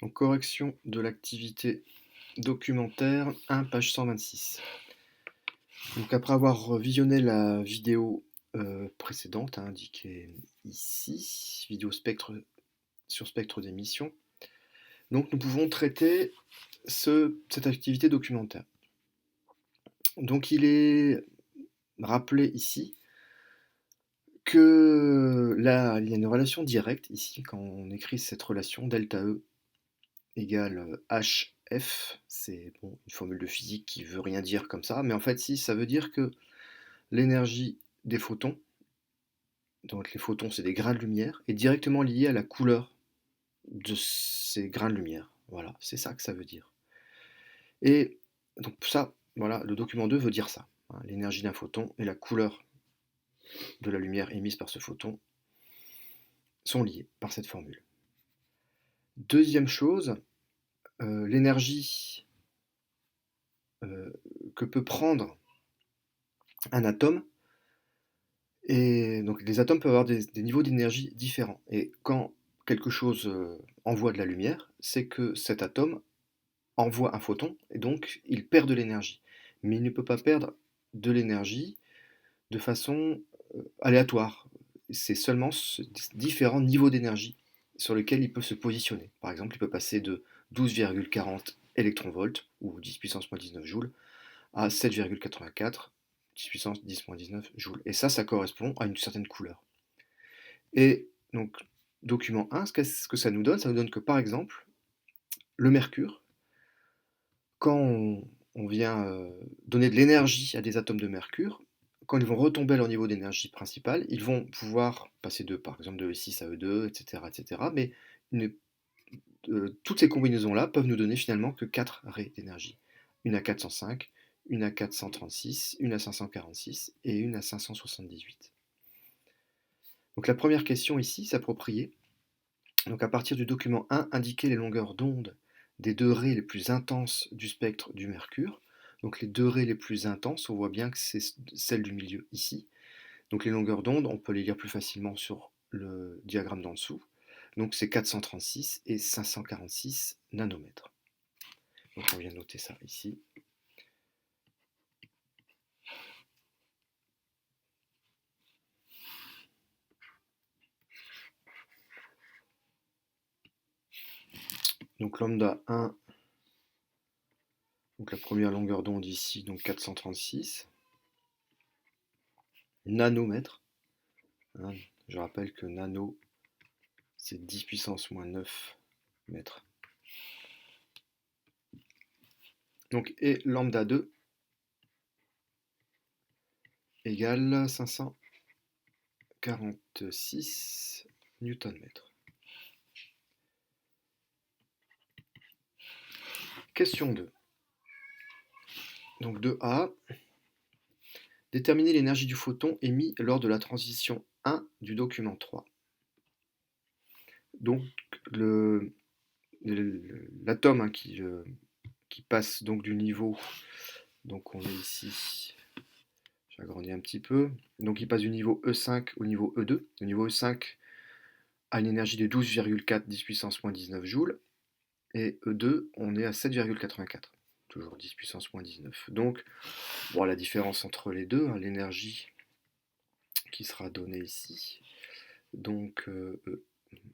Donc, correction de l'activité documentaire 1, page 126. Donc, après avoir visionné la vidéo précédente, indiquée ici, vidéo spectre sur spectre d'émission, donc nous pouvons traiter cette activité documentaire. Donc, il est rappelé ici que là, il y a une relation directe ici, quand on écrit cette relation, delta E égale HF, c'est bon, une formule de physique qui veut rien dire comme ça, mais en fait si, ça veut dire que l'énergie des photons, donc les photons c'est des grains de lumière, est directement liée à la couleur de ces grains de lumière. Voilà, c'est ça que ça veut dire. Et donc ça, voilà, le document 2 veut dire ça. Hein, l'énergie d'un photon et la couleur de la lumière émise par ce photon sont liés par cette formule. Deuxième chose, l'énergie que peut prendre un atome, et donc les atomes peuvent avoir des niveaux d'énergie différents. Et quand quelque chose envoie de la lumière, c'est que cet atome envoie un photon, et donc il perd de l'énergie. Mais il ne peut pas perdre de l'énergie de façon aléatoire. C'est seulement différents niveaux d'énergie sur lesquels il peut se positionner. Par exemple, il peut passer de 12,40 électronvolts, ou 10 puissance moins 19 joules, à 7,84 10 puissance 10 moins 19 joules. Et ça correspond à une certaine couleur. Et donc, document 1, ce que ça nous donne que par exemple, le mercure, quand on vient donner de l'énergie à des atomes de mercure, quand ils vont retomber à leur niveau d'énergie principale, ils vont pouvoir passer de, par exemple, de E6 à E2, etc., etc. Mais toutes ces combinaisons-là peuvent nous donner finalement que 4 raies d'énergie. Une à 405, une à 436, une à 546 et une à 578. Donc la première question ici, s'approprier. Donc à partir du document 1, indiquer les longueurs d'onde des deux raies les plus intenses du spectre du mercure. Donc les deux raies les plus intenses, on voit bien que c'est celle du milieu ici. Donc les longueurs d'onde, on peut les lire plus facilement sur le diagramme d'en dessous. Donc c'est 436 et 546 nanomètres. Donc on vient noter ça ici. Donc lambda 1, donc la première longueur d'onde ici, donc 436 nanomètres. Hein, je rappelle que nano, c'est 10 puissance moins 9 mètres. Donc, et lambda 2 égale 546 newton-mètres. Question 2. Donc 2A. Déterminer l'énergie du photon émis lors de la transition 1 du document 3. Donc l'atome hein, qui passe donc du niveau, donc on est ici, j'agrandis un petit peu, donc il passe du niveau E5 au niveau E2. Le niveau E5 a une énergie de 12,4 10 puissance moins 19 joules, et E2 on est à 7,84, toujours 10 puissance moins 19. Donc bon, la différence entre les deux, hein, l'énergie qui sera donnée ici, donc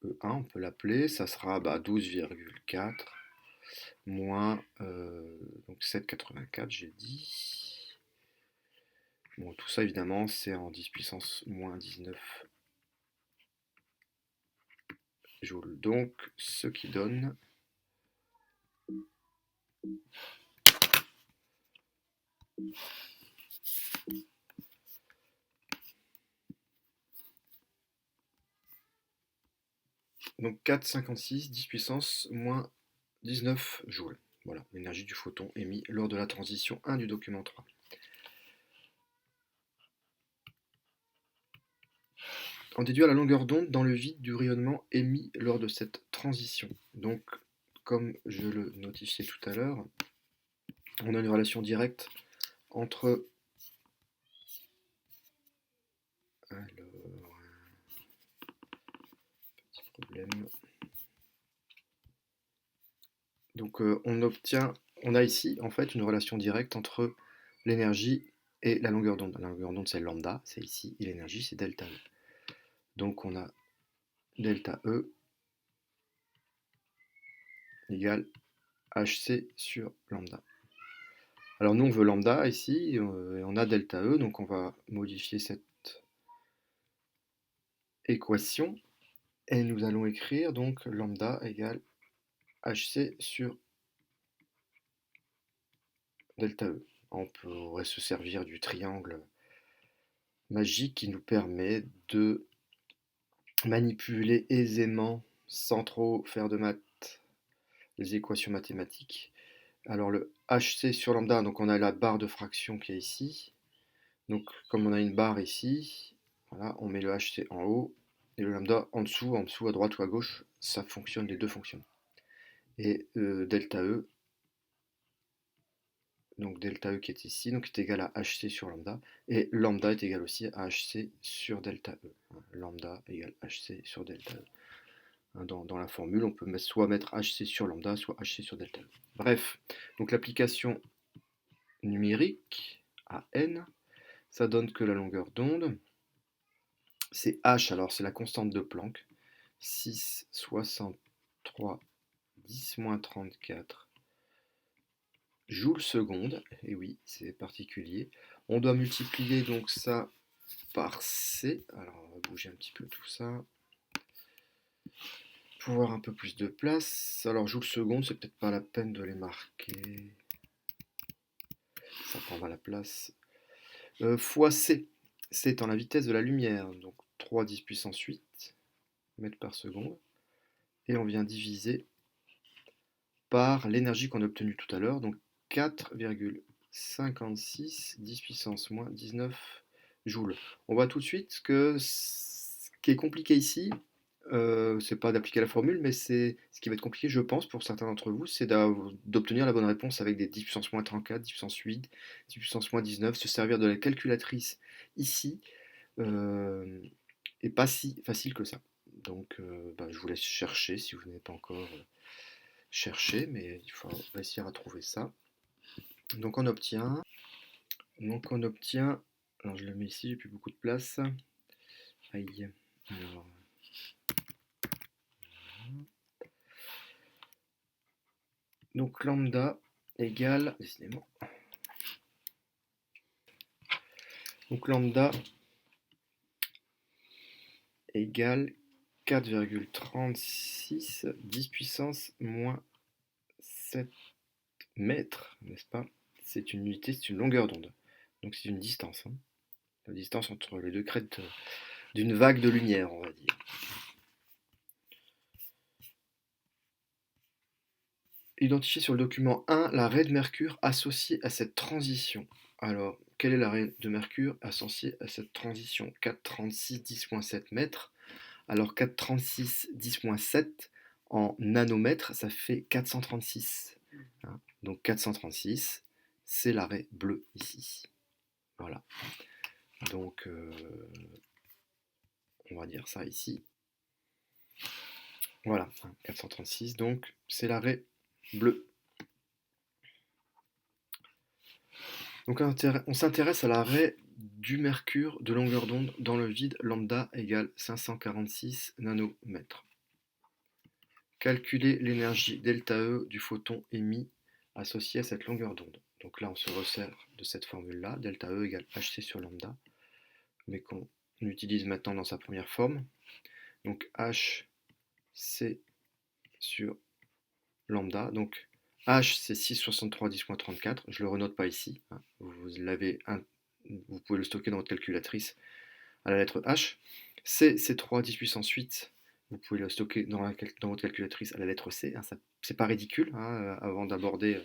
E1 on peut l'appeler, ça sera 12,4 moins donc 7,84 j'ai dit. Bon, tout ça évidemment c'est en 10 puissance moins 19 joules. Donc ce qui donne donc 4,56 10 puissance moins 19 joules. Voilà, l'énergie du photon émis lors de la transition 1 du document 3. On déduit la longueur d'onde dans le vide du rayonnement émis lors de cette transition. Donc, comme je le notifiais tout à l'heure, on a une relation directe entre petit problème. Donc on a ici en fait une relation directe entre l'énergie et la longueur d'onde. La longueur d'onde c'est lambda, c'est ici, et l'énergie c'est delta E. Donc on a delta E égale hc sur lambda. Alors nous on veut lambda ici, et on a delta E, donc on va modifier cette équation, et nous allons écrire donc lambda égale hc sur delta E. On pourrait se servir du triangle magique qui nous permet de manipuler aisément, sans trop faire de maths, les équations mathématiques. Alors le hc sur lambda, donc on a la barre de fraction qui est ici. Donc comme on a une barre ici, voilà, on met le hc en haut et le lambda en dessous à droite ou à gauche, ça fonctionne, les deux fonctionnent. Et delta E, donc delta E qui est ici, donc est égal à hc sur lambda, et lambda est égal aussi à hc sur delta E. Lambda égale hc sur delta E. Dans la formule, on peut soit mettre hc sur lambda, soit hc sur delta. Bref, donc l'application numérique à n, ça donne que la longueur d'onde, c'est h, alors c'est la constante de Planck, 6,63 10-34 joules seconde, et oui, c'est particulier. On doit multiplier donc ça par c, alors on va bouger un petit peu tout ça, pour avoir un peu plus de place. Alors joules seconde, c'est peut-être pas la peine de les marquer, ça prendra la place. Fois c, c étant la vitesse de la lumière, donc 3 10 puissance 8 mètres par seconde, et on vient diviser par l'énergie qu'on a obtenue tout à l'heure, donc 4,56 10 puissance moins 19 joules. On voit tout de suite que ce qui est compliqué ici, c'est pas d'appliquer la formule, mais c'est ce qui va être compliqué, je pense, pour certains d'entre vous, c'est d'obtenir la bonne réponse avec des 10 puissance moins 34, 10 puissance 8, 10 puissance moins 19, se servir de la calculatrice ici, et pas si facile que ça. Donc je vous laisse chercher si vous n'avez pas encore cherché, mais il faut réussir à trouver ça. Donc on obtient, alors je le mets ici, j'ai plus beaucoup de place. Aïe. Alors, donc lambda égale, décidément. Donc lambda égale 4,36 10 puissance moins 7 mètres, n'est-ce pas? C'est une unité, c'est une longueur d'onde. Donc c'est une distance. La distance entre les deux crêtes d'une vague de lumière, on va dire. Identifier sur le document 1 l'arrêt de Mercure associé à cette transition. Alors, quel est l'arrêt de Mercure associé à cette transition? 436 10-7 mètres. Alors 436 10-7 en nanomètres, ça fait 436. Donc 436, c'est l'arrêt bleu ici. Voilà. Donc, on va dire ça ici. Voilà, 436, donc c'est l'arrêt bleu. Donc on s'intéresse à l'arrêt du mercure de longueur d'onde dans le vide, lambda égale 546 nanomètres. Calculer l'énergie delta E du photon émis associé à cette longueur d'onde. Donc là on se resserre de cette formule-là, delta E égale hc sur lambda, mais qu'on utilise maintenant dans sa première forme. Donc hc sur lambda, donc H c'est 6,63 10-34, je ne le renote pas ici, vous pouvez le stocker dans votre calculatrice à la lettre H. C c'est 3 10 puissance 8, vous pouvez le stocker dans votre calculatrice à la lettre C, c'est pas ridicule avant d'aborder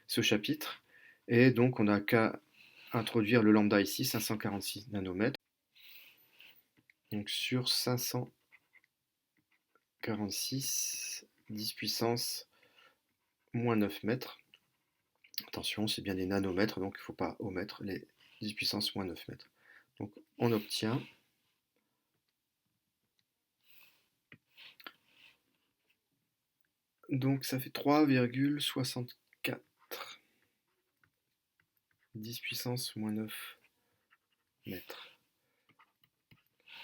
ce chapitre. Et donc on n'a qu'à introduire le lambda ici, 546 nanomètres, donc sur 546 10 puissance moins 9 mètres. Attention, c'est bien des nanomètres, donc il ne faut pas omettre les 10 puissance moins 9 mètres. Donc on obtient Donc ça fait 3,64. 10 puissance moins 9 mètres.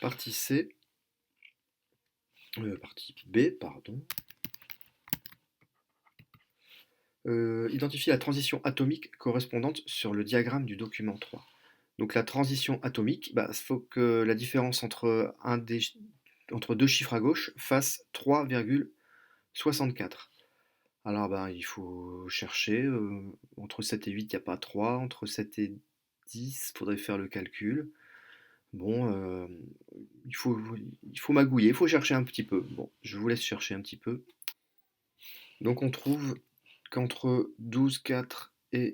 Partie C. Partie B, pardon. Identifie la transition atomique correspondante sur le diagramme du document 3. Donc la transition atomique, il faut que la différence entre deux chiffres à gauche fasse 3,64. Alors il faut chercher, entre 7 et 8, il n'y a pas 3, entre 7 et 10, il faudrait faire le calcul. Bon, il faut, il faut magouiller, il faut chercher un petit peu. Bon, je vous laisse chercher un petit peu. Donc on trouve qu'entre 12,4 et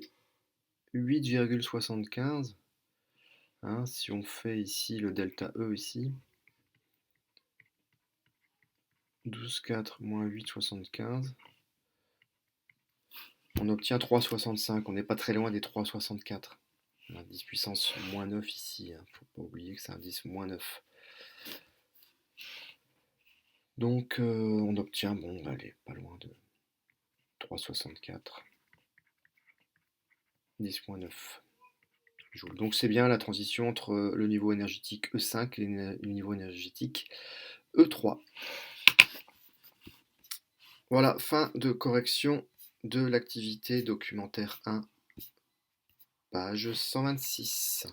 8,75, hein, si on fait ici le delta E ici, 12,4 moins 8,75, on obtient 3,65. On n'est pas très loin des 3,64. 10 puissance moins 9 ici, hein. Faut pas oublier que c'est un 10 moins 9. Donc on obtient, bon, allez, pas loin de 3,64. 10 moins 9 joules. Donc c'est bien la transition entre le niveau énergétique E5 et le niveau énergétique E3. Voilà, fin de correction de l'activité documentaire 1, page 126.